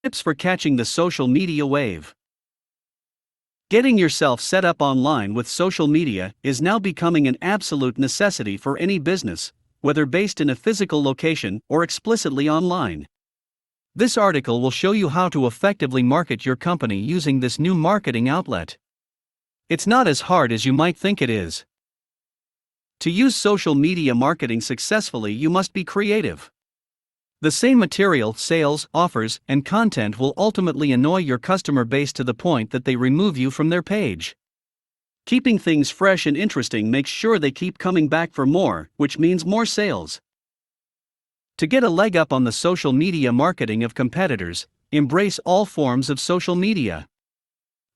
Tips for catching the social media wave. Getting yourself set up online with social media is now becoming an absolute necessity for any business, whether based in a physical location or explicitly online. This article will show you how to effectively market your company using this new marketing outlet. It's not as hard as you might think it is. To use social media marketing successfully, you must be creative. The same material, sales, offers, and content will ultimately annoy your customer base to the point that they remove you from their page. Keeping things fresh and interesting makes sure they keep coming back for more, which means more sales. To get a leg up on the social media marketing of competitors, embrace all forms of social media.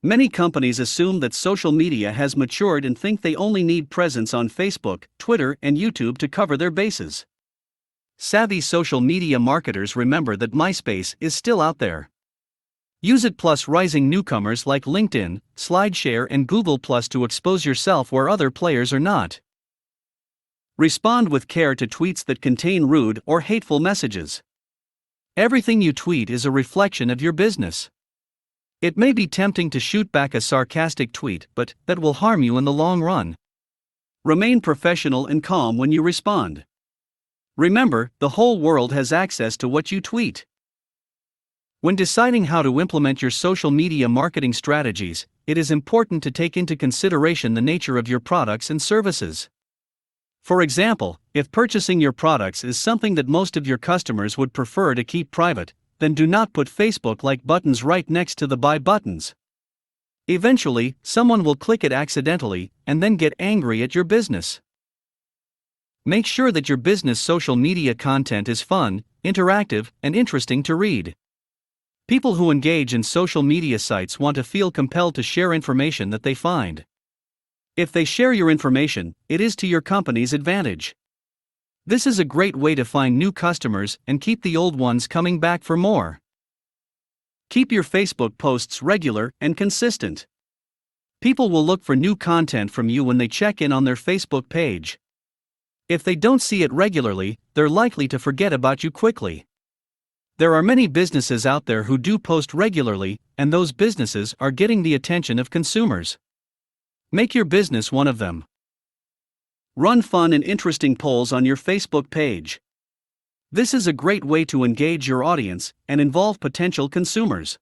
Many companies assume that social media has matured and think they only need presence on Facebook, Twitter, and YouTube to cover their bases. Savvy social media marketers remember that MySpace is still out there. Use it plus rising newcomers like LinkedIn, SlideShare, and Google+ to expose yourself where other players are not. Respond with care to tweets that contain rude or hateful messages. Everything you tweet is a reflection of your business. It may be tempting to shoot back a sarcastic tweet, but that will harm you in the long run. Remain professional and calm when you respond. Remember, the whole world has access to what you tweet. When deciding how to implement your social media marketing strategies, it is important to take into consideration the nature of your products and services. For example, if purchasing your products is something that most of your customers would prefer to keep private, then do not put Facebook-like buttons right next to the buy buttons. Eventually, someone will click it accidentally and then get angry at your business. Make sure that your business social media content is fun, interactive, and interesting to read. People who engage in social media sites want to feel compelled to share information that they find. If they share your information, it is to your company's advantage. This is a great way to find new customers and keep the old ones coming back for more. Keep your Facebook posts regular and consistent. People will look for new content from you when they check in on their Facebook page. If they don't see it regularly, they're likely to forget about you quickly. There are many businesses out there who do post regularly, and those businesses are getting the attention of consumers. Make your business one of them. Run fun and interesting polls on your Facebook page. This is a great way to engage your audience and involve potential consumers.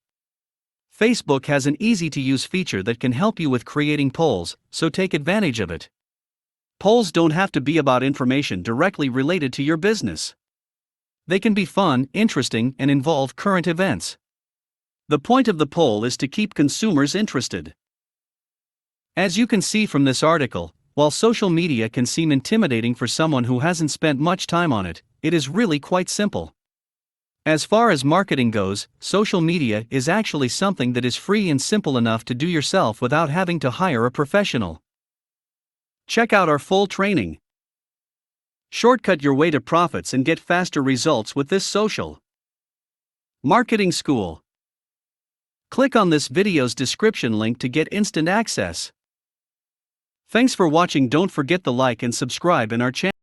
Facebook has an easy-to-use feature that can help you with creating polls, so take advantage of it. Polls don't have to be about information directly related to your business. They can be fun, interesting, and involve current events. The point of the poll is to keep consumers interested. As you can see from this article, while social media can seem intimidating for someone who hasn't spent much time on it, it is really quite simple. As far as marketing goes, social media is actually something that is free and simple enough to do yourself without having to hire a professional. Check out our full training. Shortcut your way to profits and get faster results with this social marketing school. Click on this video's description link to get instant access. Thanks for watching. Don't forget to like and subscribe in our channel.